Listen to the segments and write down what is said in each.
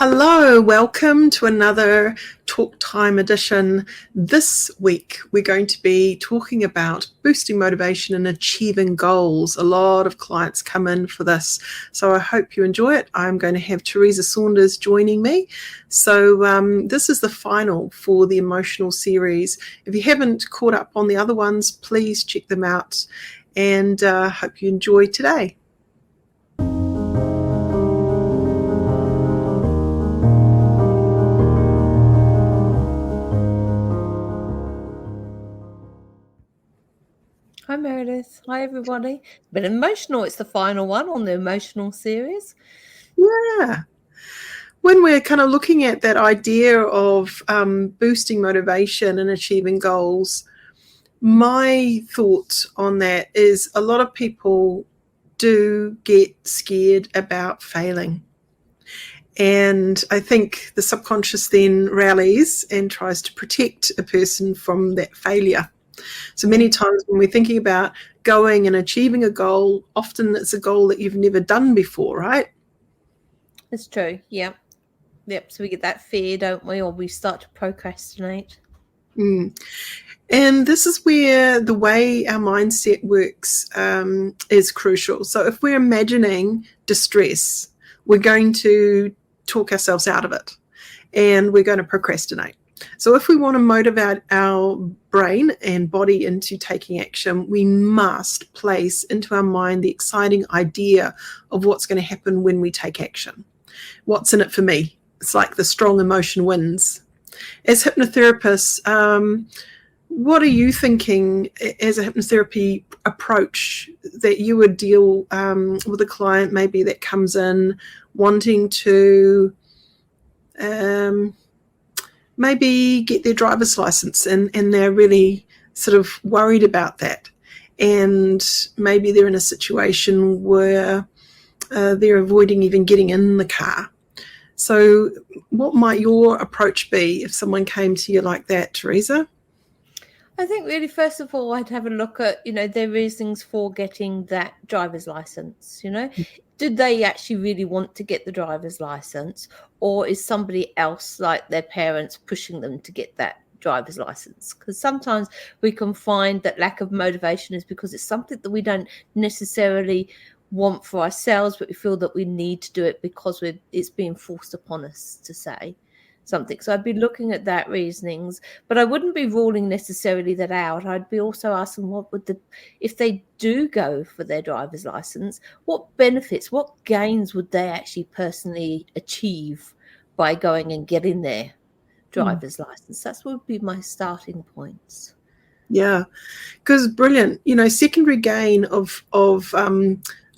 Hello, welcome to another Talk Time edition. This week we're going to be talking about boosting motivation and achieving goals. A lot of clients come in for this, so I hope you enjoy it. I'm going to have Teresa Saunders joining me. So this is the final for the emotional series. If you haven't caught up on the other ones, please check them out, and hope you enjoy today. Hi Meredith. Hi everybody. It's been emotional. It's the final one on the emotional series. Yeah. When we're kind of looking at that idea of boosting motivation and achieving goals, my thought on that is a lot of people do get scared about failing. And I think the subconscious then rallies and tries to protect a person from that failure. So many times when we're thinking about going and achieving a goal, often it's a goal that you've never done before, right? It's true. Yep. So we get that fear, don't we? Or we start to procrastinate. And this is where the way our mindset works is crucial. So if we're imagining distress, we're going to talk ourselves out of it and we're going to procrastinate. So if we want to motivate our brain and body into taking action, we must place into our mind the exciting idea of what's going to happen when we take action. What's in it for me? It's like the strong emotion wins. As hypnotherapists, what are you thinking as a hypnotherapy approach that you would deal with a client maybe that comes in wanting to maybe get their driver's license and they're really sort of worried about that, and maybe they're in a situation where they're avoiding even getting in the car. So what might your approach be if someone came to you like that, Teresa? I think really, first of all, I'd have a look at, their reasons for getting that driver's license. Do they actually really want to get the driver's license, or is somebody else, like their parents, pushing them to get that driver's license? Because sometimes we can find that lack of motivation is because it's something that we don't necessarily want for ourselves, but we feel that we need to do it because it's being forced upon us to say something. So I'd be looking at that reasonings, but I wouldn't be ruling necessarily that out. I'd be also asking if they do go for their driver's license, what benefits, what gains would they actually personally achieve by going and getting their driver's license? That would be my starting points. Yeah, because brilliant. Secondary gain of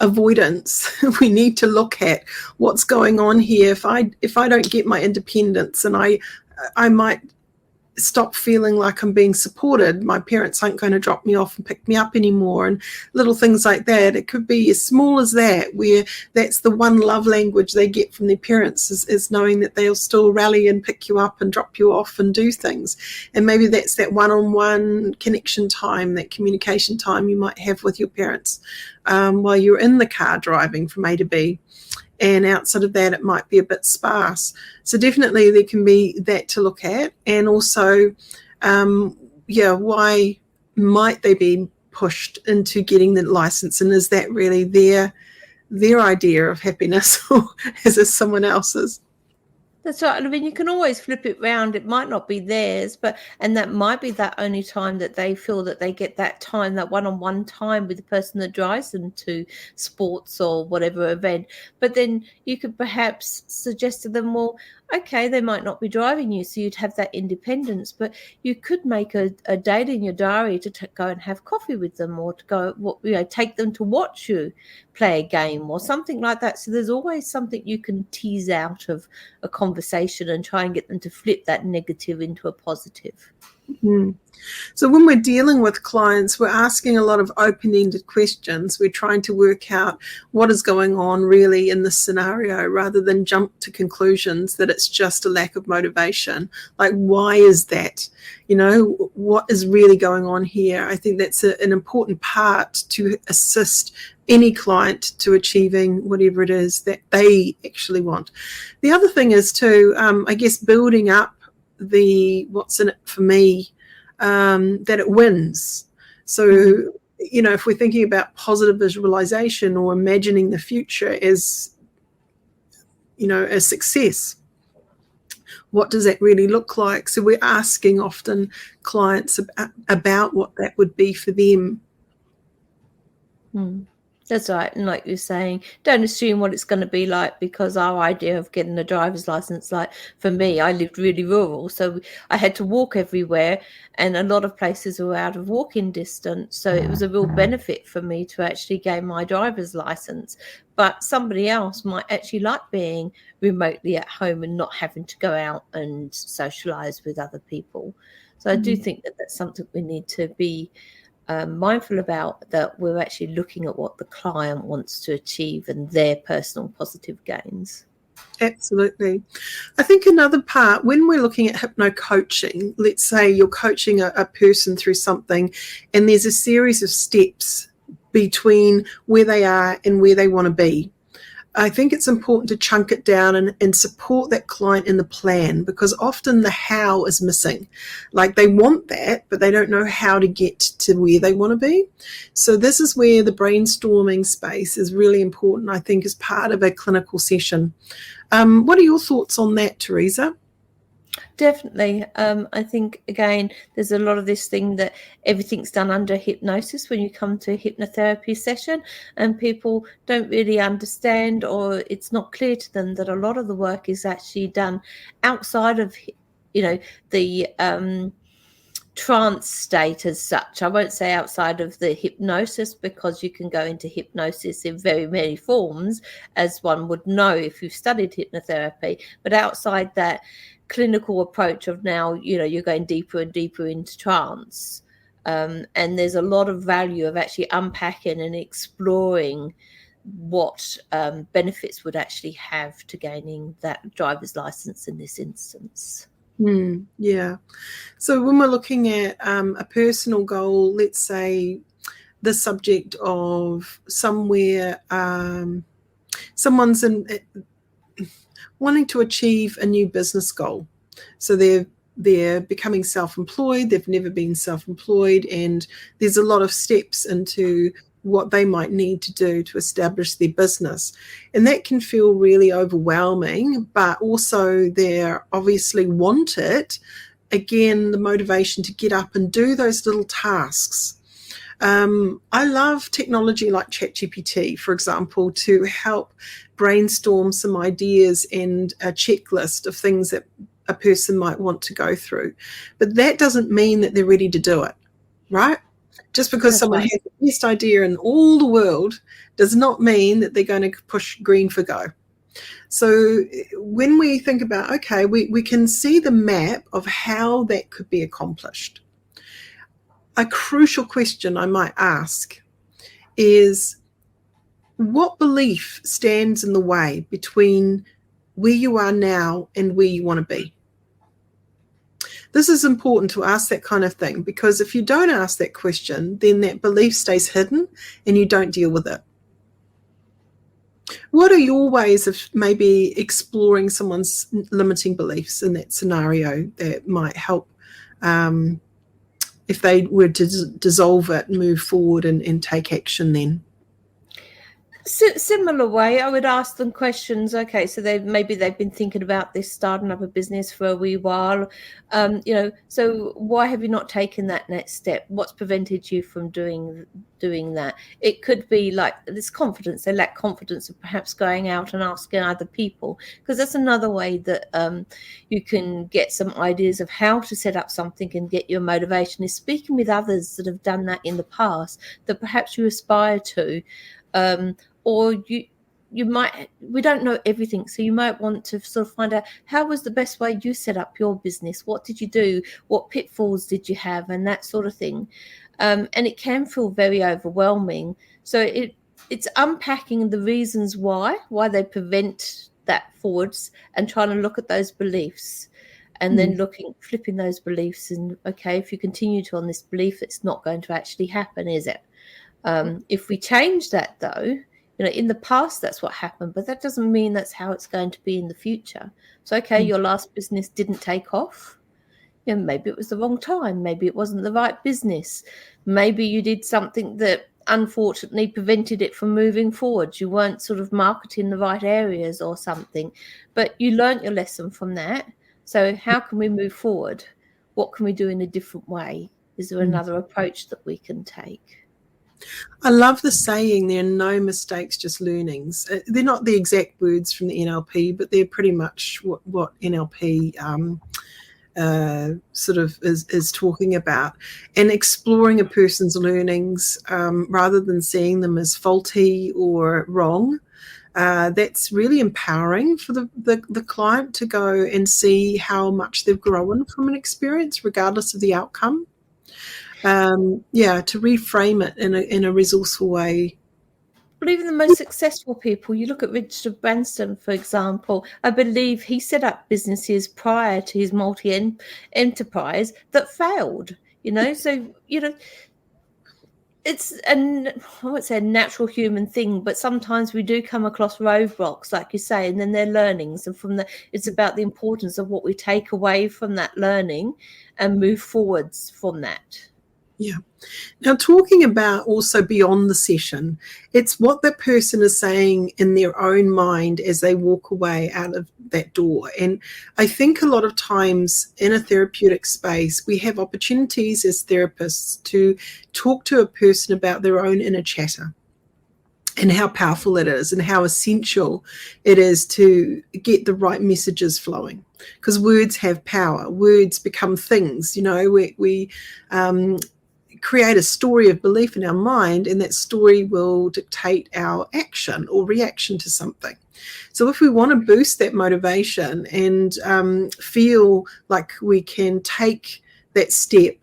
avoidance. We need to look at what's going on here. If I don't get my independence, and I might stop feeling like I'm being supported, my parents aren't going to drop me off and pick me up anymore, and little things like that. It could be as small as that, where that's the one love language they get from their parents is knowing that they'll still rally and pick you up and drop you off and do things. And maybe that's that one-on-one connection time, that communication time you might have with your parents while you're in the car driving from A to B. And outside of that, it might be a bit sparse. So definitely there can be that to look at. And also, why might they be pushed into getting the license? And is that really their idea of happiness, or is it someone else's? That's right. I mean, you can always flip it round. It might not be theirs, and that might be that only time that they feel that they get that time, that one-on-one time with the person that drives them to sports or whatever event. But then you could perhaps suggest to them, well, okay, they might not be driving you, so you'd have that independence, but you could make a date in your diary to go and have coffee with them, or to go, take them to watch you play a game or something like that. So there's always something you can tease out of a conversation and try and get them to flip that negative into a positive. Mm. So when we're dealing with clients, we're asking a lot of open-ended questions. We're trying to work out what is going on really in this scenario rather than jump to conclusions that it's just a lack of motivation. Like, why is that? You know, what is really going on here? I think that's an important part to assist any client to achieving whatever it is that they actually want. The other thing is too, I guess, building up the what's in it for me, that it wins. So, you know, if we're thinking about positive visualization or imagining the future as, you know, a success, what does that really look like? So we're asking often clients about what that would be for them. That's right. And like you're saying, don't assume what it's going to be like, because our idea of getting a driver's license, like for me, I lived really rural, so I had to walk everywhere, and a lot of places were out of walking distance. So it was a real benefit for me to actually gain my driver's license. But somebody else might actually like being remotely at home and not having to go out and socialize with other people. So I do think that that's something we need to be mindful about, that we're actually looking at what the client wants to achieve and their personal positive gains. Absolutely. I think another part, when we're looking at hypno coaching, let's say you're coaching a person through something and there's a series of steps between where they are and where they want to be. I think it's important to chunk it down and support that client in the plan, because often the how is missing. Like, they want that, but they don't know how to get to where they want to be. So this is where the brainstorming space is really important, I think, as part of a clinical session. What are your thoughts on that, Teresa? Definitely. I think, again, there's a lot of this thing that everything's done under hypnosis when you come to a hypnotherapy session, and people don't really understand, or it's not clear to them, that a lot of the work is actually done outside of, you know, the trance state as such. I won't say outside of the hypnosis, because you can go into hypnosis in very many forms, as one would know if you've studied hypnotherapy. But outside that clinical approach of, now, you know, you're going deeper and deeper into trance. And there's a lot of value of actually unpacking and exploring what benefits would actually have to gaining that driver's license in this instance. Yeah. So when we're looking at a personal goal, let's say the subject of somewhere, someone's wanting to achieve a new business goal. So they're becoming self-employed, they've never been self-employed, and there's a lot of steps into what they might need to do to establish their business. And that can feel really overwhelming, but also they obviously want it. Again, the motivation to get up and do those little tasks. I love technology like ChatGPT, for example, to help brainstorm some ideas and a checklist of things that a person might want to go through. But that doesn't mean that they're ready to do it, right? Just because someone has the best idea in all the world does not mean that they're going to push green for go. So when we think about, okay, we can see the map of how that could be accomplished. A crucial question I might ask is, what belief stands in the way between where you are now and where you want to be? This is important to ask that kind of thing, because if you don't ask that question, then that belief stays hidden and you don't deal with it. What are your ways of maybe exploring someone's limiting beliefs in that scenario that might help, if they were to dissolve it, move forward and take action then? Similar way, I would ask them questions. Okay, so maybe they've been thinking about this, starting up a business for a wee while. You know, so why have you not taken that next step? What's prevented you from doing that? It could be like this confidence. They lack confidence of perhaps going out and asking other people, because that's another way that you can get some ideas of how to set up something and get your motivation, is speaking with others that have done that in the past, that perhaps you aspire to. Or we don't know everything, so you might want to sort of find out how was the best way you set up your business, what did you do, what pitfalls did you have, and that sort of thing. And it can feel very overwhelming. So it's unpacking the reasons why they prevent that forwards, and trying to look at those beliefs, and then flipping those beliefs, and okay, if you continue to on this belief, it's not going to actually happen, is it? If we change that, though, in the past that's what happened, but that doesn't mean that's how it's going to be in the future. So okay, your last business didn't take off. Maybe it was the wrong time, maybe it wasn't the right business, maybe you did something that unfortunately prevented it from moving forward, you weren't sort of marketing the right areas or something, but you learnt your lesson from that. So how can we move forward? What can we do in a different way? Is there another approach that we can take? I love the saying, there are no mistakes, just learnings. They're not the exact words from the NLP, but they're pretty much what NLP sort of is talking about, and exploring a person's learnings rather than seeing them as faulty or wrong. That's really empowering for the client to go and see how much they've grown from an experience, regardless of the outcome. To reframe it in a resourceful way. But even the most successful people, you look at Richard Branson, for example, I believe he set up businesses prior to his multi-enterprise that failed, so, it's I won't say a natural human thing, but sometimes we do come across roadblocks, like you say, and then they're learnings. And it's about the importance of what we take away from that learning and move forwards from that. Yeah. Now, talking about also beyond the session, it's what that person is saying in their own mind as they walk away out of that door. And I think a lot of times in a therapeutic space, we have opportunities as therapists to talk to a person about their own inner chatter and how powerful it is and how essential it is to get the right messages flowing. Because words have power. Words become things. We create a story of belief in our mind, and that story will dictate our action or reaction to something. So if we want to boost that motivation and feel like we can take that step,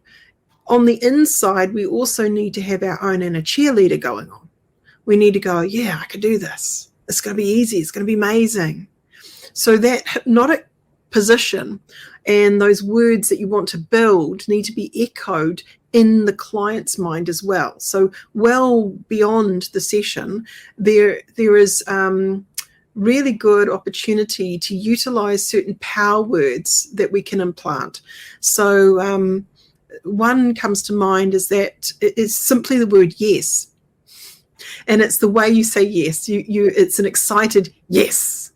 on the inside, we also need to have our own inner cheerleader going on. We need to go, yeah, I can do this. It's going to be easy. It's going to be amazing. So that hypnotic position and those words that you want to build need to be echoed in the client's mind as well. So well beyond the session, there is really good opportunity to utilize certain power words that we can implant. So one comes to mind is that it is simply the word yes. And it's the way you say yes. It's an excited yes.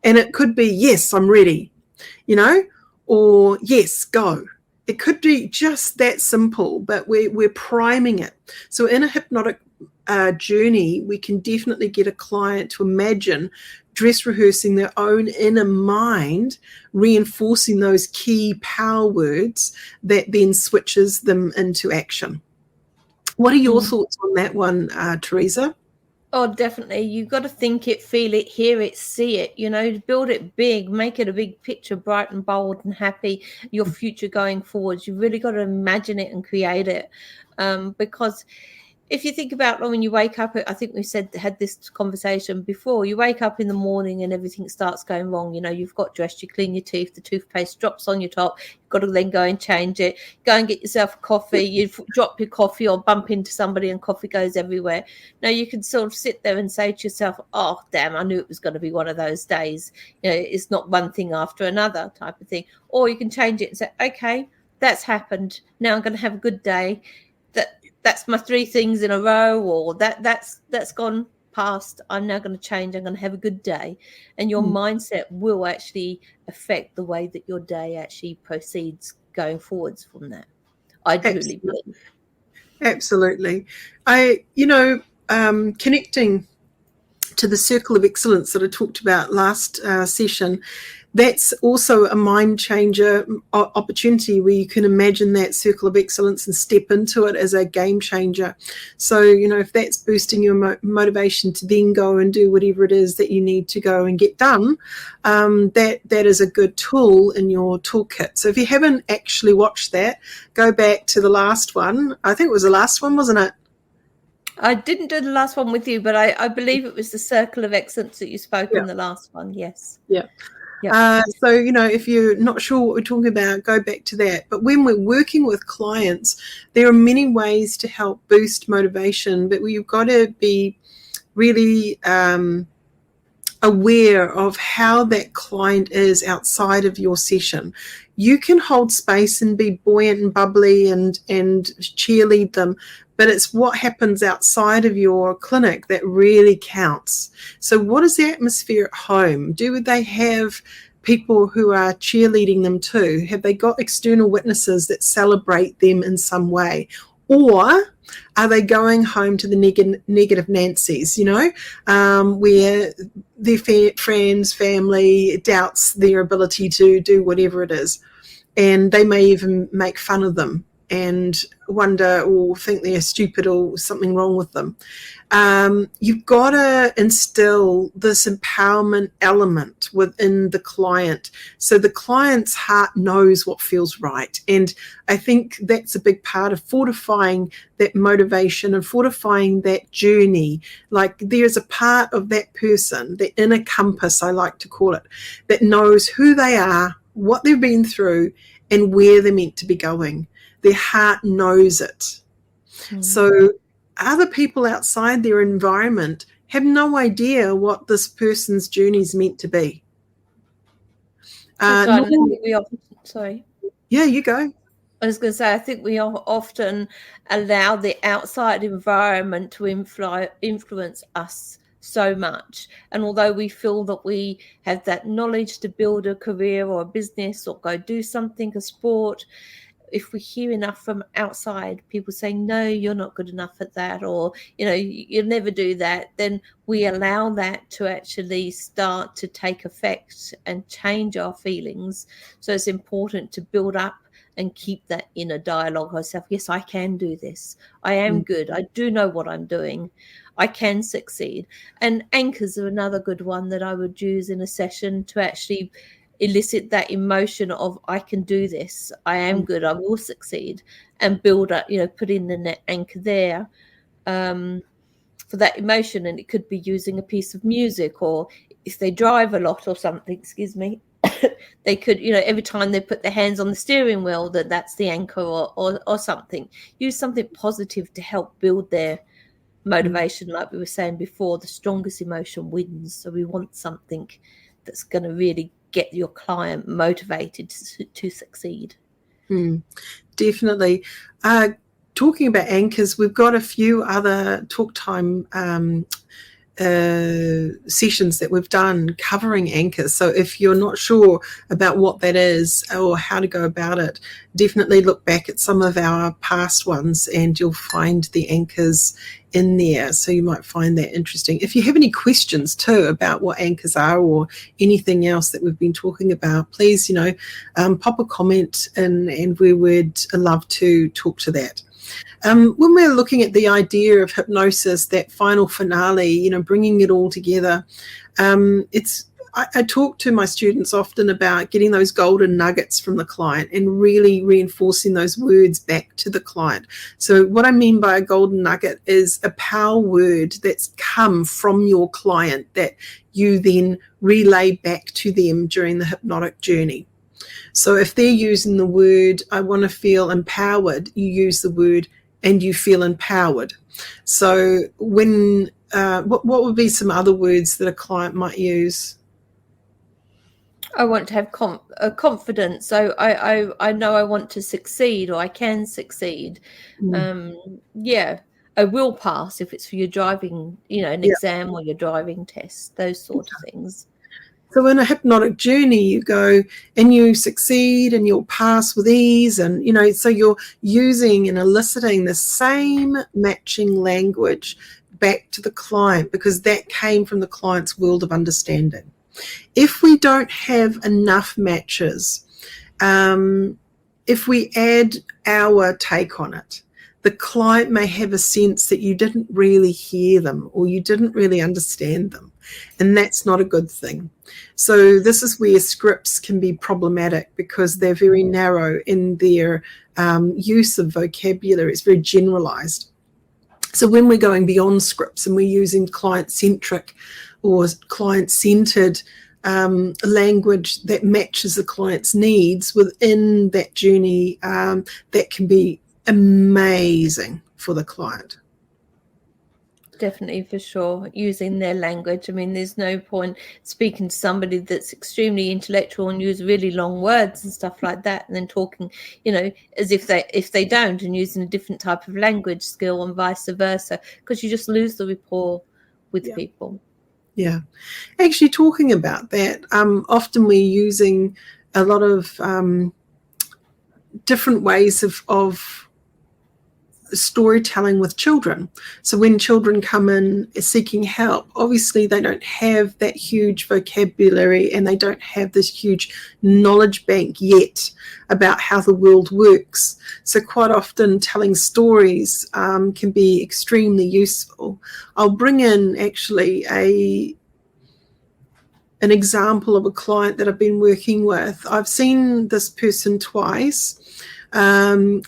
And it could be, yes, I'm ready, or yes, go. It could be just that simple, but we're priming it. So in a hypnotic journey, we can definitely get a client to imagine dress rehearsing their own inner mind, reinforcing those key power words that then switches them into action. What are your thoughts on that one, Teresa? Oh, definitely. You've got to think it, feel it, hear it, see it, build it big, make it a big picture, bright and bold and happy, your future going forward. You've really got to imagine it and create it. Because if you think about when you wake up, I think we had this conversation before, you wake up in the morning and everything starts going wrong. You've got dressed, you clean your teeth, the toothpaste drops on your top, you've got to then go and change it, go and get yourself a coffee, you drop your coffee or bump into somebody and coffee goes everywhere. Now you can sort of sit there and say to yourself, oh, damn, I knew it was going to be one of those days. It's not one thing after another type of thing. Or you can change it and say, okay, that's happened. Now I'm going to have a good day. That's my 3 things in a row, or that's gone past. I'm now going to change. I'm going to have a good day. And your mindset will actually affect the way that your day actually proceeds going forwards from that. I truly believe. Absolutely. Connecting to the circle of excellence that I talked about last session, that's also a mind changer opportunity where you can imagine that circle of excellence and step into it as a game changer. So, if that's boosting your motivation to then go and do whatever it is that you need to go and get done, that is a good tool in your toolkit. So if you haven't actually watched that, go back to the last one. I think it was the last one, wasn't it? I didn't do the last one with you, but I believe it was the circle of excellence that you spoke in the last one. Yes. Yeah. Yeah. So, if you're not sure what we're talking about, go back to that. But when we're working with clients, there are many ways to help boost motivation, but you've got to be really aware of how that client is outside of your session. You can hold space and be buoyant and bubbly and cheerlead them, but it's what happens outside of your clinic that really counts. So what is the atmosphere at home? Do they have people who are cheerleading them too? Have they got external witnesses that celebrate them in some way? Or are they going home to the negative Nancy's, where their friends, family doubts their ability to do whatever it is, and they may even make fun of them and wonder or think they're stupid or something wrong with them. You've got to instill this empowerment element within the client so the client's heart knows what feels right. And I think that's a big part of fortifying that motivation and fortifying that journey. Like there's a part of that person, the inner compass, I like to call it, that knows who they are, what they've been through, and where they're meant to be going. Their heart knows it. So other people outside their environment have no idea what this person's journey is meant to be. Sorry. Yeah, you go. I was going to say, I think we often allow the outside environment to influence us so much. And although we feel that we have that knowledge to build a career or a business or go do something, a sport, if we hear enough from outside people saying, no, you're not good enough at that, or, you'll never do that, then we allow that to actually start to take effect and change our feelings. So it's important to build up and keep that inner dialogue ourselves. Yes, I can do this. I am good. I do know what I'm doing. I can succeed. And anchors are another good one that I would use in a session to actually elicit that emotion of I can do this, I am good, I will succeed, and build up, put in the net anchor there for that emotion. And it could be using a piece of music, or if they drive a lot or something, they could, every time they put their hands on the steering wheel, that's the anchor, or something. Use something positive to help build their motivation. Like we were saying before, the strongest emotion wins. So we want something that's going to really get your client motivated to succeed. Definitely. Talking about anchors, we've got a few other talk time sessions that we've done covering anchors. So if you're not sure about what that is or how to go about it, definitely look back at some of our past ones and you'll find the anchors in there. So you might find that interesting. If you have any questions too about what anchors are or anything else that we've been talking about, please, pop a comment and we would love to talk to that. When we're looking at the idea of hypnosis, that final finale, bringing it all together, I talk to my students often about getting those golden nuggets from the client and really reinforcing those words back to the client. So what I mean by a golden nugget is a power word that's come from your client that you then relay back to them during the hypnotic journey. So if they're using the word, I want to feel empowered, you use the word and you feel empowered. So when what would be some other words that a client might use? I want to have confidence. So I know I want to succeed, or I can succeed. I will pass if it's for your driving, an exam or your driving test, those sort of things. So in a hypnotic journey, you go and you succeed and you'll pass with ease. And, so you're using and eliciting the same matching language back to the client because that came from the client's world of understanding. If we don't have enough matches, if we add our take on it, the client may have a sense that you didn't really hear them or you didn't really understand them, and that's not a good thing. So this is where scripts can be problematic because they're very narrow in their use of vocabulary. It's very generalized. So when we're going beyond scripts and we're using client-centric or client-centered language that matches the client's needs within that journey, that can be amazing for the client. Definitely, for sure, using their language. I mean, there's no point speaking to somebody that's extremely intellectual and use really long words and stuff like that, and then talking, as if they don't, and using a different type of language skill and vice versa, because you just lose the rapport with people. Yeah. Actually, talking about that, often we're using a lot of different ways of storytelling with children. So when children come in seeking help, obviously they don't have that huge vocabulary and they don't have this huge knowledge bank yet about how the world works. So quite often telling stories can be extremely useful. I'll bring in actually an example of a client that I've been working with. I've seen this person twice, and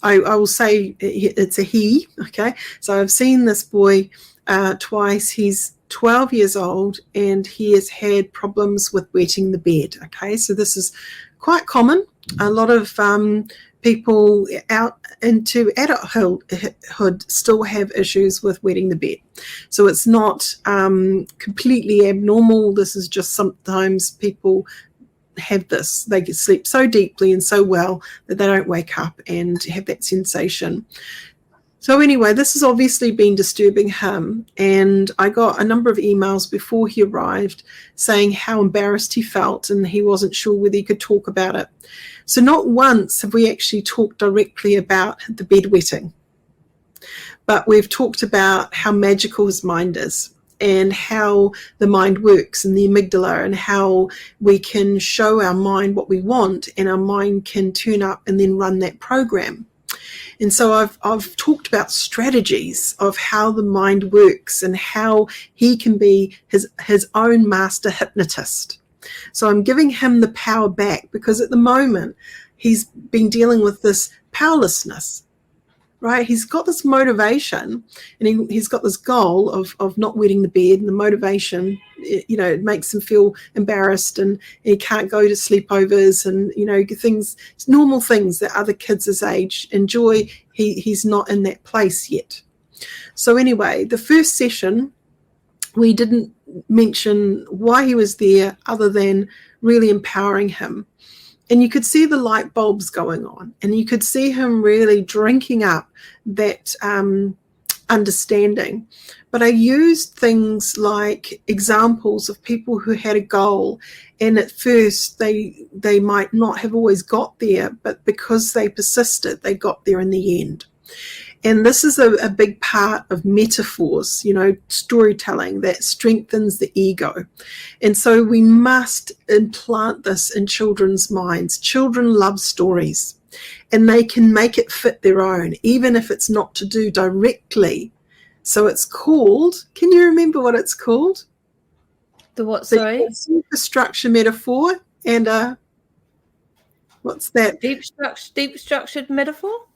I will say it's a he, okay? So I've seen this boy twice. He's 12 years old and he has had problems with wetting the bed, okay? So this is quite common. A lot of people out into adulthood still have issues with wetting the bed. So it's not completely abnormal. This is just sometimes people have this. They can sleep so deeply and so well that they don't wake up and have that sensation. So anyway, this has obviously been disturbing him, and I got a number of emails before he arrived saying how embarrassed he felt and he wasn't sure whether he could talk about it. So not once have we actually talked directly about the bedwetting, but we've talked about how magical his mind is and how the mind works and the amygdala, and how we can show our mind what we want and our mind can turn up and then run that program. And so I've talked about strategies of how the mind works and how he can be his own master hypnotist. So I'm giving him the power back, because at the moment he's been dealing with this powerlessness. Right, he's got this motivation and he's got this goal of not wetting the bed, and the motivation, it makes him feel embarrassed and he can't go to sleepovers and, things, normal things that other kids his age enjoy. He's not in that place yet. So anyway, the first session, we didn't mention why he was there other than really empowering him. And you could see the light bulbs going on, and you could see him really drinking up that understanding. But I used things like examples of people who had a goal, and at first they might not have always got there, but because they persisted, they got there in the end. And this is a big part of metaphors, storytelling that strengthens the ego. And so we must implant this in children's minds. Children love stories, and they can make it fit their own, even if it's not to do directly. So it's called, can you remember what it's called? The what, sorry? Superstructure metaphor. And what's that? Deep structured metaphor?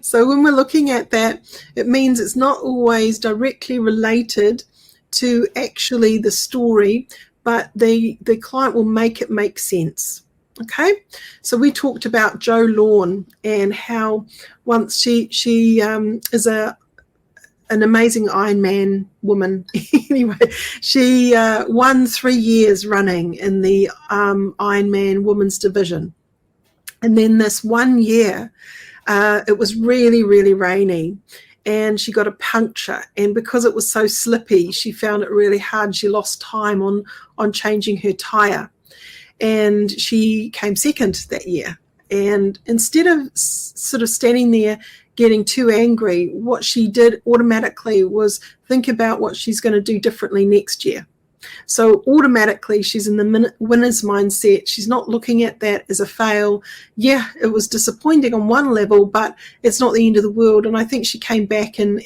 So when we're looking at that, it means it's not always directly related to actually the story, but the client will make it make sense. Okay, so we talked about Jo Lawn and how once she is an amazing Ironman woman. Anyway, she won 3 years running in the Ironman women's division, and then this 1 year, it was really, really rainy, and she got a puncture, and because it was so slippy, she found it really hard. She lost time on changing her tire, and she came second that year. And instead of sort of standing there getting too angry, what she did automatically was think about what she's going to do differently next year. So automatically she's in the winner's mindset. She's not looking at that as a fail. Yeah, it was disappointing on one level, but it's not the end of the world. And I think she came back and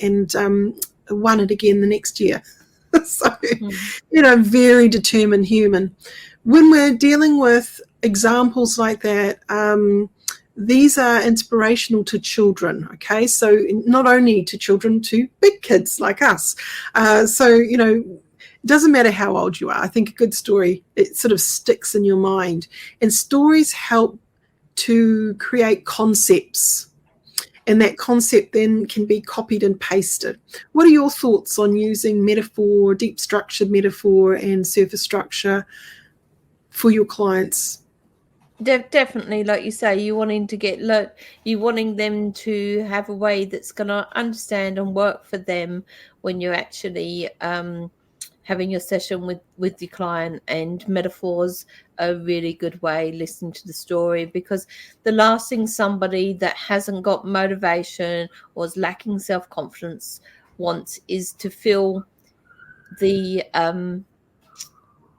won it again the next year. So, very determined human. When we're dealing with examples like that, these are inspirational to children, okay? So not only to children, to big kids like us. It doesn't matter how old you are. I think a good story, it sort of sticks in your mind. And stories help to create concepts. And that concept then can be copied and pasted. What are your thoughts on using metaphor, deep structured metaphor and surface structure for your clients? Definitely, like you say, you wanting them to have a way that's going to understand and work for them when you're actually having your session with your client. And metaphors are a really good way listening to the story, because the last thing somebody that hasn't got motivation or is lacking self-confidence wants is to feel the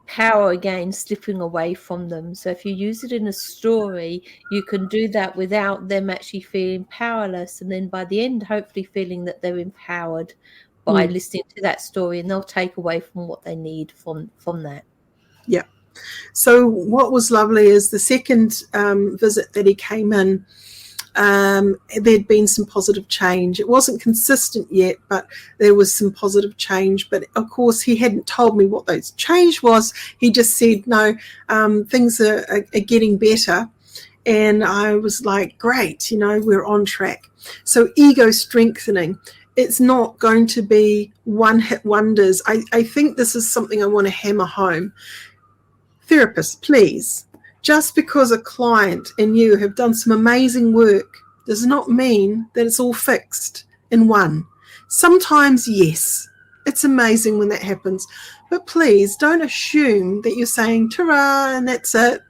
power again slipping away from them. So if you use it in a story, you can do that without them actually feeling powerless, and then by the end hopefully feeling that they're empowered by listening to that story, and they'll take away from what they need from that. Yeah. So what was lovely is the second visit that he came in, there'd been some positive change. It wasn't consistent yet, but there was some positive change. But of course, he hadn't told me what those change was. He just said, no, things are getting better. And I was like, great, we're on track. So ego strengthening. It's not going to be one-hit wonders. I think this is something I want to hammer home. Therapists, please, just because a client and you have done some amazing work does not mean that it's all fixed in one. Sometimes, yes, it's amazing when that happens. But please don't assume that you're saying, ta-ra, and that's it,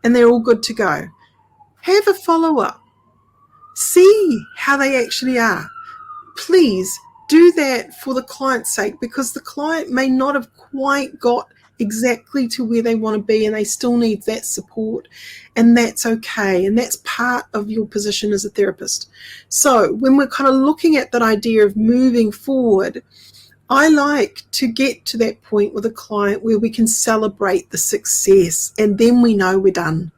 and they're all good to go. Have a follow-up. See how they actually are. Please do that for the client's sake, because the client may not have quite got exactly to where they want to be, and they still need that support, and that's okay, and that's part of your position as a therapist. So when we're kind of looking at that idea of moving forward, I like to get to that point with a client where we can celebrate the success, and then we know we're done.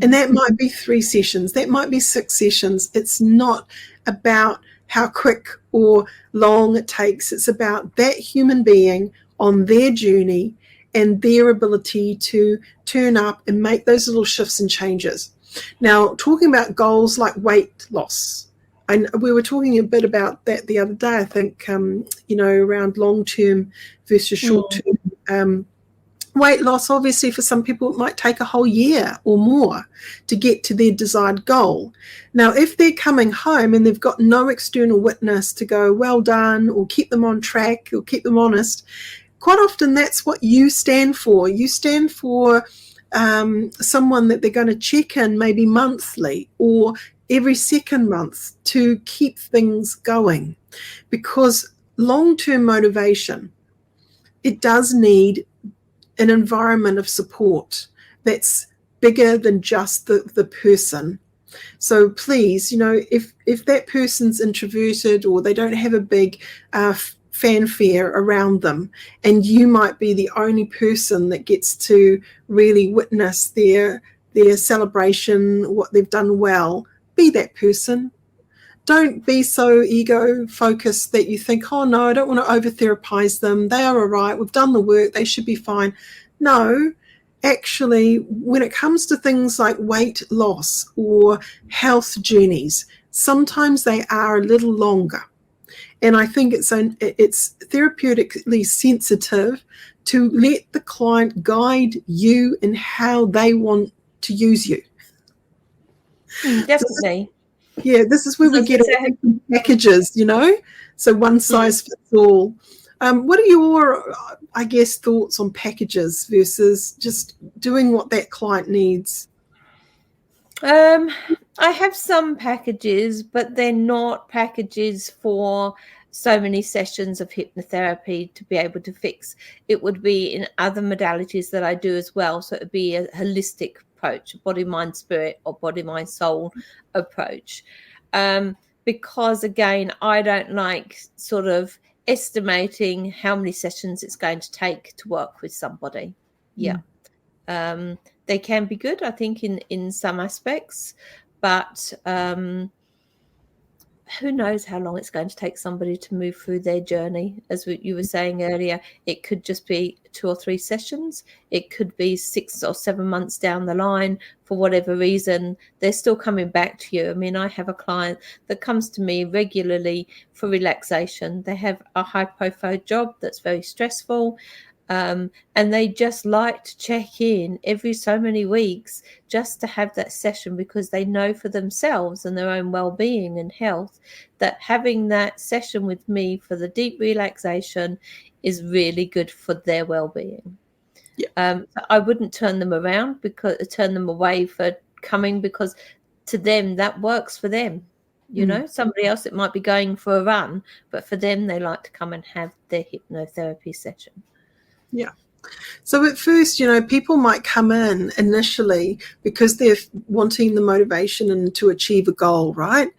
And that might be 3 sessions, that might be 6 sessions. It's not about how quick or long it takes. It's about that human being on their journey and their ability to turn up and make those little shifts and changes. Now, talking about goals like weight loss, and we were talking a bit about that the other day, I think, around long-term versus short-term weight loss. Obviously, for some people, it might take a whole year or more to get to their desired goal. Now, if they're coming home and they've got no external witness to go, well done, or keep them on track, or keep them honest, quite often that's what you stand for. You stand for someone that they're going to check in maybe monthly or every second month to keep things going. Because long-term motivation, it does need an environment of support that's bigger than just the person. So please, if that person's introverted or they don't have a big fanfare around them, and you might be the only person that gets to really witness their celebration, what they've done well, be that person. Don't be so ego focused that you think, oh no, I don't want to over therapize them. They are all right. We've done the work. They should be fine. No, actually, when it comes to things like weight loss or health journeys, sometimes they are a little longer. And I think it's therapeutically sensitive to let the client guide you in how they want to use you. Definitely. This is where we get packages, so one size fits all. What are your, thoughts on packages versus just doing what that client needs? I have some packages, but they're not packages for so many sessions of hypnotherapy to be able to fix. It would be in other modalities that I do as well. So it would be a holistic approach, a body, mind, spirit, or body, mind, soul approach. Because again, I don't like sort of estimating how many sessions it's going to take to work with somebody. Yeah. They can be good, I think, in some aspects, but who knows how long it's going to take somebody to move through their journey. As you were saying earlier, it could just be 2 or 3 sessions. It could be 6 or 7 months down the line. For whatever reason, they're still coming back to you. I mean, I have a client that comes to me regularly for relaxation. They have a high profile job that's very stressful. And they just like to check in every so many weeks just to have that session, because they know for themselves and their own well-being and health that having that session with me for the deep relaxation is really good for their well-being. I wouldn't turn them away for coming, because to them that works for them. Somebody else, it might be going for a run, but for them, they like to come and have their hypnotherapy session. Yeah. So at first, people might come in initially because they're wanting the motivation and to achieve a goal, right?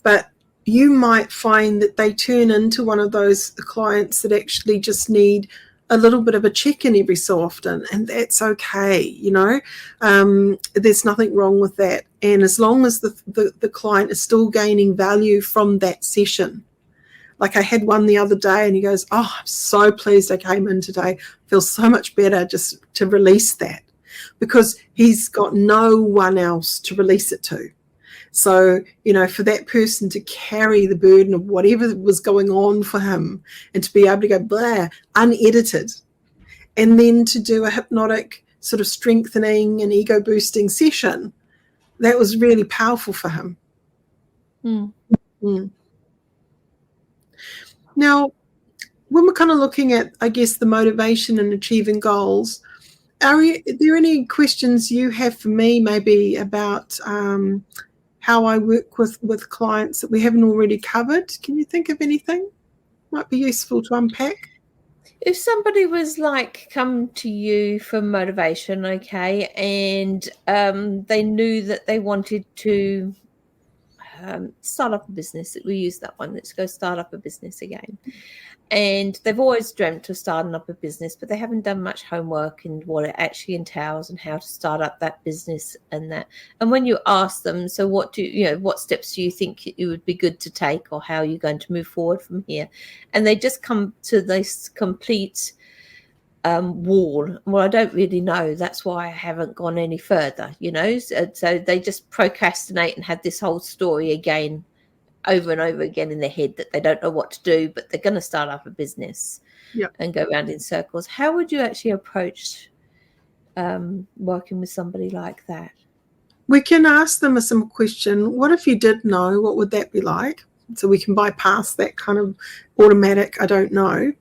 But you might find that they turn into one of those clients that actually just need a little bit of a check-in every so often, and that's okay. There's nothing wrong with that. And as long as the client is still gaining value from that session. Like I had one the other day and he goes, "Oh, I'm so pleased I came in today. Feels so much better just to release that," because he's got no one else to release it to. So, for that person to carry the burden of whatever was going on for him and to be able to go blah, unedited, and then to do a hypnotic sort of strengthening and ego boosting session, that was really powerful for him. Now, when we're kind of looking at, I guess, the motivation and achieving goals, are there any questions you have for me maybe about how I work with clients that we haven't already covered? Can you think of anything might be useful to unpack? If somebody was come to you for motivation, okay, and they knew that they wanted to start up a business, we use that one, let's go start up a business again. And they've always dreamt of starting up a business, but they haven't done much homework in what it actually entails and how to start up that business and that. And when you ask them, so what steps do you think it would be good to take, or how are you going to move forward from here? And they just come to this complete wall. Well, I don't really know. That's why I haven't gone any further, So they just procrastinate and have this whole story again over and over again in their head that they don't know what to do, but they're going to start up a business and go around in circles. How would you actually approach working with somebody like that? We can ask them a simple question. What if you did know? What would that be like? So we can bypass that kind of automatic, I don't know,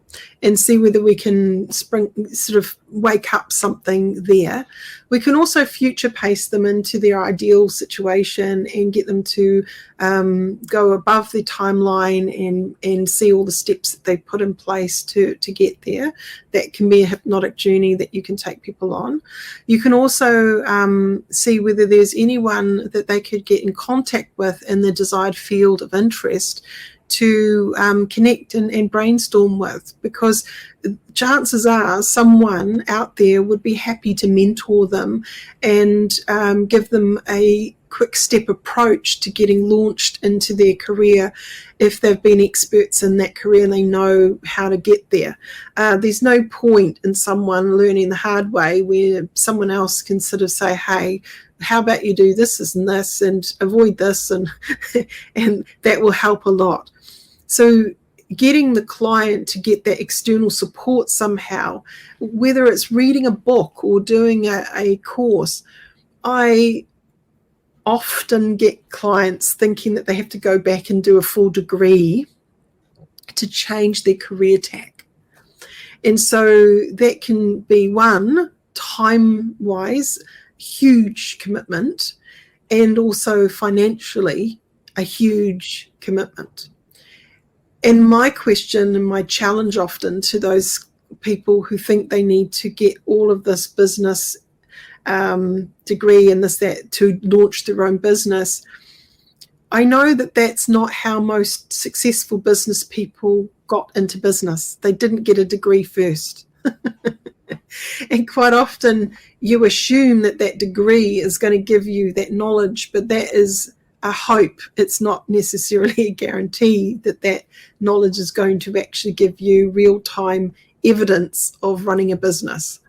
and see whether we can sort of wake up something there. We can also future pace them into their ideal situation and get them to go above their timeline and see all the steps that they put in place to get there. That can be a hypnotic journey that you can take people on. You can also see whether there's anyone that they could get in contact with in the desired field of interest to connect and brainstorm with, because chances are someone out there would be happy to mentor them and give them a quick step approach to getting launched into their career if they've been experts in that career and they know how to get there. There's no point in someone learning the hard way where someone else can sort of say, "Hey, how about you do this and this and avoid this," and and that will help a lot. So getting the client to get that external support somehow, whether it's reading a book or doing a course, I often get clients thinking that they have to go back and do a full degree to change their career tack. And so that can be, one, time-wise, huge commitment, and also financially a huge commitment. And my question and my challenge often to those people who think they need to get all of this business degree and this, that, to launch their own business, I know that that's not how most successful business people got into business. They didn't get a degree first. And quite often you assume that that degree is going to give you that knowledge, but that is a hope. It's not necessarily a guarantee that that knowledge is going to actually give you real-time evidence of running a business.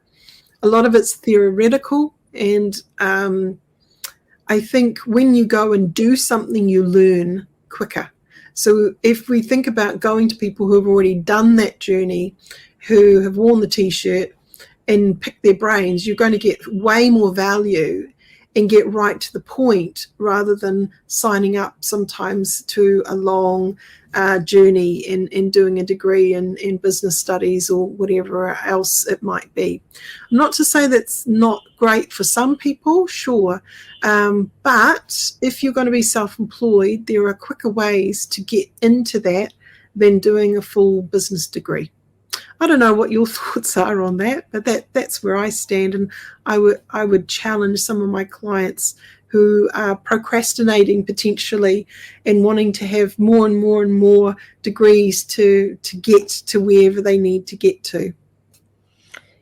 A lot of it's theoretical, and I think when you go and do something, you learn quicker. So if we think about going to people who have already done that journey, who have worn the t-shirt and picked their brains, you're going to get way more value and get right to the point, rather than signing up sometimes to a long journey in doing a degree in business studies or whatever else it might be. Not to say that's not great for some people, sure, but if you're going to be self-employed, there are quicker ways to get into that than doing a full business degree. I don't know what your thoughts are on that, but that's where I stand, and I would challenge some of my clients who are procrastinating potentially and wanting to have more and more and more degrees to get to wherever they need to get to.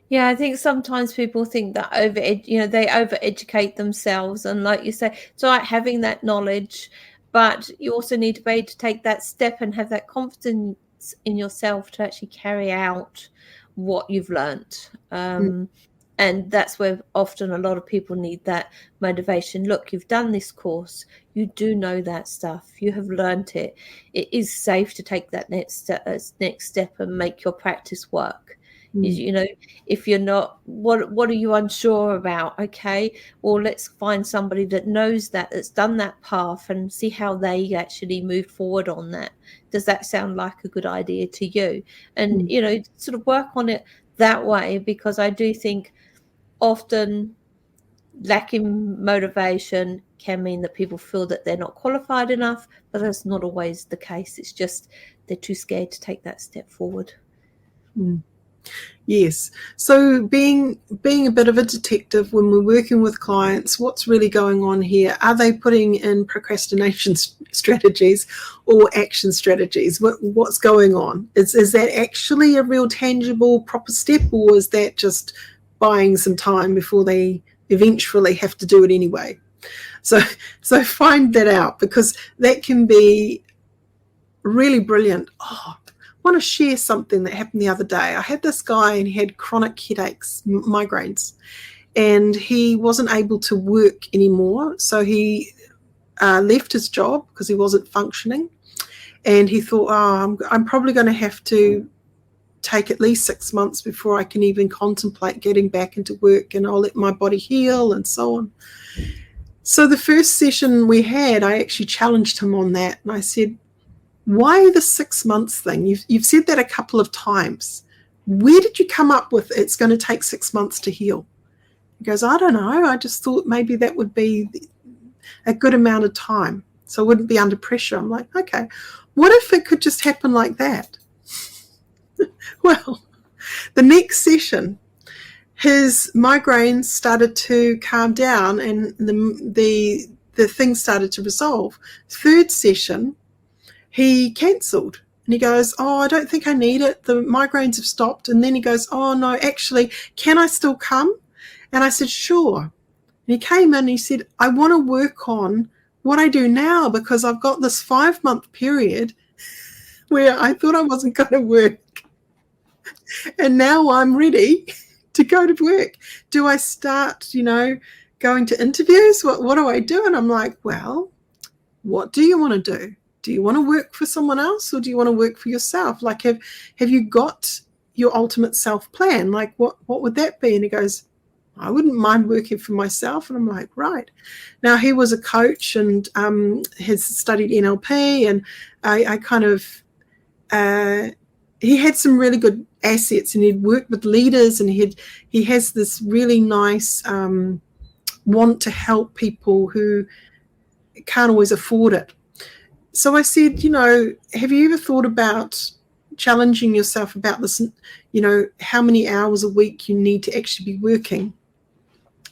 Yeah, I think sometimes people think that they over-educate themselves, and like you say, it's all right having that knowledge, but you also need to be able to take that step and have that confidence in yourself to actually carry out what you've learnt. And that's where often a lot of people need that motivation. Look, you've done this course, you do know that stuff, you have learnt it. It is safe to take that next step and make your practice work. If you're not, what are you unsure about? Okay, well, let's find somebody that knows that's done that path and see how they actually moved forward on that. Does that sound like a good idea to you? And sort of work on it that way, because I do think often lacking motivation can mean that people feel that they're not qualified enough, but that's not always the case. It's just they're too scared to take that step forward. Yes. So being a bit of a detective when we're working with clients, what's really going on here? Are they putting in procrastination strategies or action strategies? What's going on? Is that actually a real tangible proper step, or is that just buying some time before they eventually have to do it anyway? So find that out, because that can be really brilliant. I want to share something that happened the other day. I had this guy, and he had chronic headaches, migraines, and he wasn't able to work anymore. So he left his job because he wasn't functioning, and he thought, I'm probably going to have to take at least 6 months before I can even contemplate getting back into work, and I'll let my body heal and so on. So the first session we had, I actually challenged him on that, and I said, why the 6 months thing? You've said that a couple of times. Where did you come up with it's going to take 6 months to heal? He goes, I don't know. I just thought maybe that would be a good amount of time, so I wouldn't be under pressure. I'm like, okay, what if it could just happen like that? Well, the next session, his migraines started to calm down, and the thing started to resolve. Third session, he cancelled, and he goes, I don't think I need it. The migraines have stopped. And then he goes, no, actually, can I still come? And I said, sure. And he came in and he said, I want to work on what I do now, because I've got this 5-month period where I thought I wasn't going to work. And now I'm ready to go to work. Do I start, going to interviews? What do I do? And I'm like, well, what do you want to do? Do you want to work for someone else, or do you want to work for yourself? Like, have you got your ultimate self plan? Like, what would that be? And he goes, I wouldn't mind working for myself. And I'm like, right. Now, he was a coach and has studied NLP, and I kind of, he had some really good assets, and he'd worked with leaders, and he has this really nice want to help people who can't always afford it. So I said, have you ever thought about challenging yourself about this, how many hours a week you need to actually be working?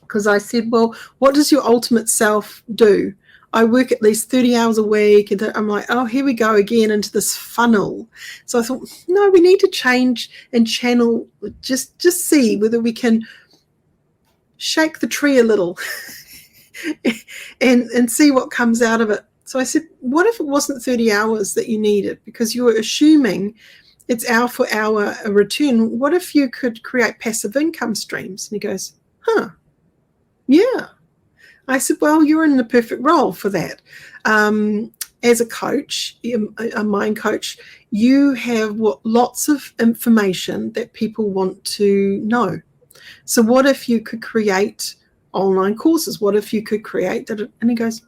Because I said, well, what does your ultimate self do? I work at least 30 hours a week. And I'm like, oh, here we go again into this funnel. So I thought, no, we need to change and channel, just see whether we can shake the tree a little and see what comes out of it. So I said, what if it wasn't 30 hours that you needed? Because you were assuming it's hour for hour a return. What if you could create passive income streams? And he goes, yeah. I said, well, you're in the perfect role for that. As a coach, a mind coach, you have lots of information that people want to know. So what if you could create online courses? What if you could create that? And he goes,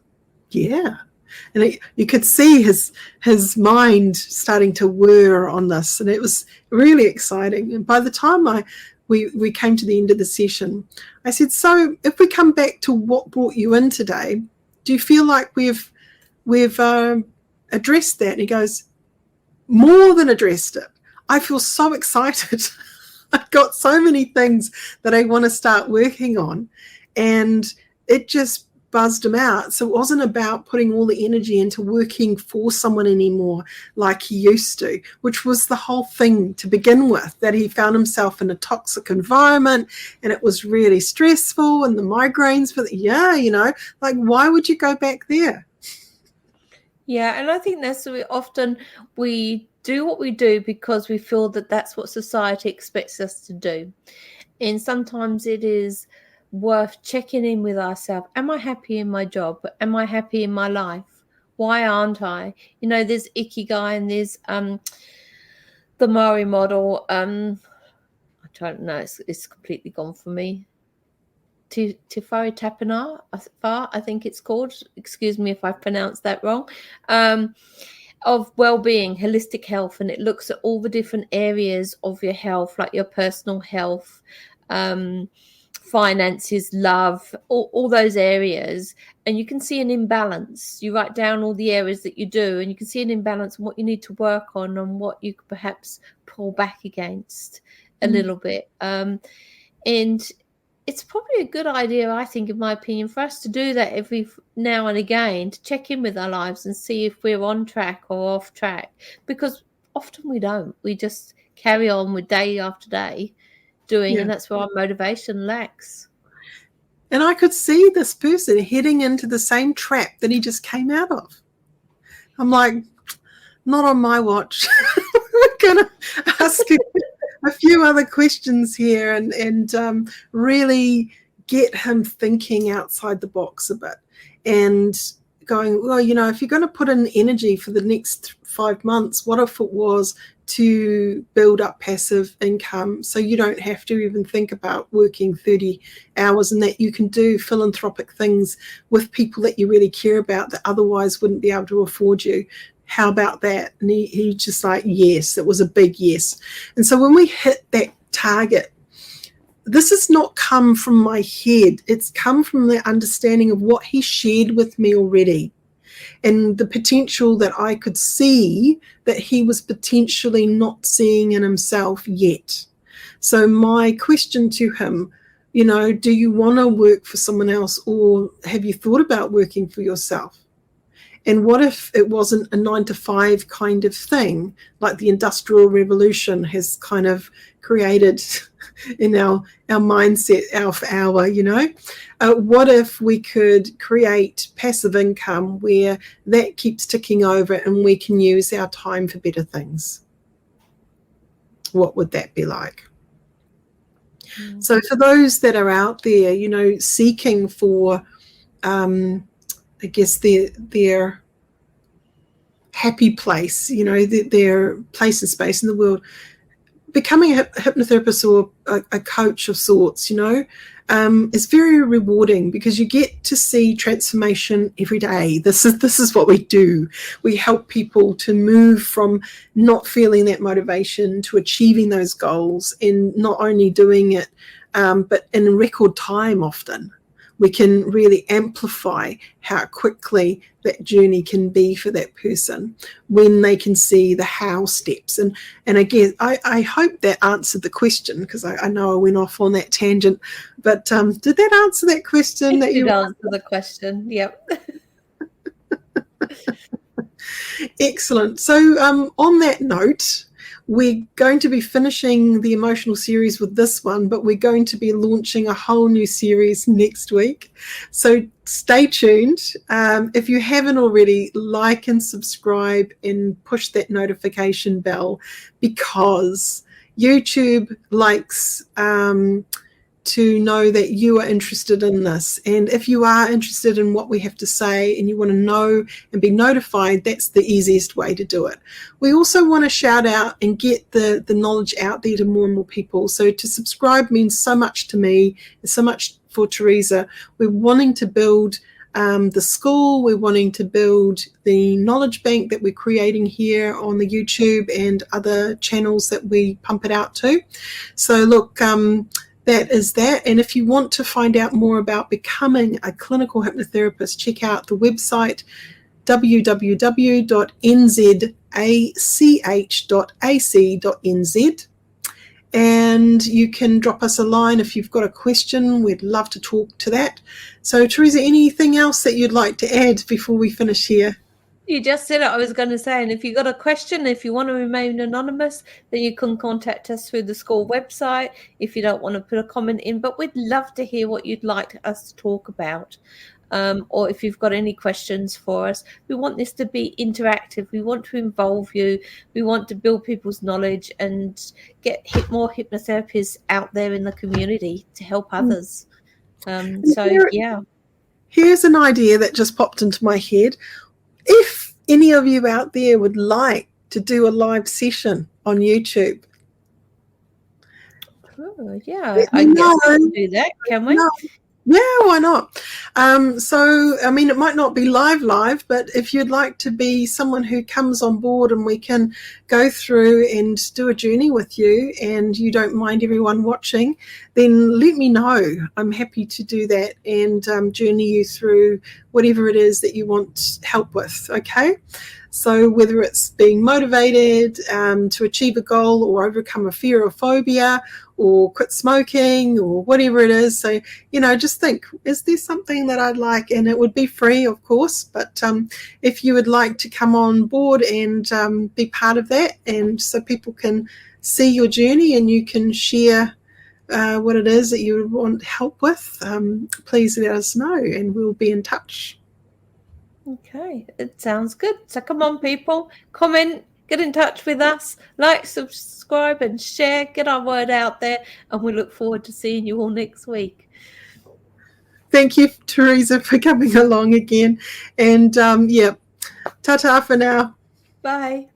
yeah. And you could see his mind starting to whir on this, and it was really exciting. And by the time we came to the end of the session, I said, so if we come back to what brought you in today, do you feel like we've addressed that? And he goes, more than addressed it. I feel so excited. I've got so many things that I want to start working on, and it just buzzed him out. So it wasn't about putting all the energy into working for someone anymore like he used to, which was the whole thing to begin with, that he found himself in a toxic environment and it was really stressful, and the migraines like, why would you go back there? Yeah, and I think that's often we do what we do because we feel that that's what society expects us to do. And sometimes it is worth checking in with ourselves. Am I happy in my job? Am I happy in my life? Why aren't I? There's Ikigai and there's the Mari model. I don't know. It's completely gone for me. Tifari Tapana, I think it's called. Excuse me if I pronounced that wrong. Of well-being, holistic health, and it looks at all the different areas of your health, like your personal health, finances, love, all those areas, and you can see an imbalance. You write down all the areas that you do, and you can see an imbalance and what you need to work on and what you could perhaps pull back against a little bit. And it's probably a good idea, I think, in my opinion, for us to do that every now and again, to check in with our lives and see if we're on track or off track, because often we don't. We just carry on with day after day doing, and that's where our motivation lacks. And I could see this person heading into the same trap that he just came out of. I'm like, not on my watch. We're going to ask you a few other questions here and really get him thinking outside the box a bit and going, well, if you're going to put in energy for the next 5 months, what if it was to build up passive income so you don't have to even think about working 30 hours, and that you can do philanthropic things with people that you really care about that otherwise wouldn't be able to afford you? How about that? And he just like, yes, it was a big yes. And so when we hit that target, this has not come from my head. It's come from the understanding of what he shared with me already, and the potential that I could see that he was potentially not seeing in himself yet. So my question to him, do you want to work for someone else, or have you thought about working for yourself? And what if it wasn't a 9-to-5 kind of thing, like the Industrial Revolution has kind of created in our mindset, hour for hour, what if we could create passive income where that keeps ticking over and we can use our time for better things? What would that be like? Mm-hmm. So for those that are out there, seeking for, I guess, their happy place, their place and space in the world, becoming a hypnotherapist or a coach of sorts, is very rewarding because you get to see transformation every day. This is what we do. We help people to move from not feeling that motivation to achieving those goals, and not only doing it, but in record time often. we can really amplify how quickly that journey can be for that person when they can see the how steps. And again, I hope that answered the question, because I know I went off on that tangent, but did that answer that question? It that did you answer the question. Yep. Excellent. So on that note, we're going to be finishing the emotional series with this one, but we're going to be launching a whole new series next week. So stay tuned. If you haven't already, like and subscribe and push that notification bell, because YouTube likes to know that you are interested in this. And if you are interested in what we have to say and you want to know and be notified, that's the easiest way to do it. We also want to shout out and get the knowledge out there to more and more people. So to subscribe means so much to me, so much for Teresa. We're wanting to build the school, we're wanting to build the knowledge bank that we're creating here on the YouTube and other channels that we pump it out to. So look, that is that. And if you want to find out more about becoming a clinical hypnotherapist, check out the website www.nzach.ac.nz. And you can drop us a line if you've got a question. We'd love to talk to that. So, Teresa, anything else that you'd like to add before we finish here? You just said it. I was going to say, and if you've got a question, if you want to remain anonymous, then you can contact us through the school website if you don't want to put a comment in. But we'd love to hear what you'd like us to talk about. Or if you've got any questions for us. We want this to be interactive. We want to involve you. We want to build people's knowledge and get more hypnotherapists out there in the community to help others. Here's an idea that just popped into my head. If any of you out there would like to do a live session on YouTube. Oh, yeah, I guess we can do that, can we? No. Yeah, why not? So, I mean, it might not be live, but if you'd like to be someone who comes on board and we can go through and do a journey with you and you don't mind everyone watching, then let me know. I'm happy to do that and journey you through whatever it is that you want help with, okay? So whether it's being motivated to achieve a goal or overcome a fear or phobia or quit smoking or whatever it is. So, just think, is there something that I'd like? And it would be free, of course. But if you would like to come on board and be part of that, and so people can see your journey and you can share what it is that you want help with, please let us know and we'll be in touch. Okay, it sounds good. So come on, people, comment, get in touch with us, like, subscribe and share, get our word out there, and we look forward to seeing you all next week. Thank you, Teresa, for coming along again. And ta-ta for now. Bye.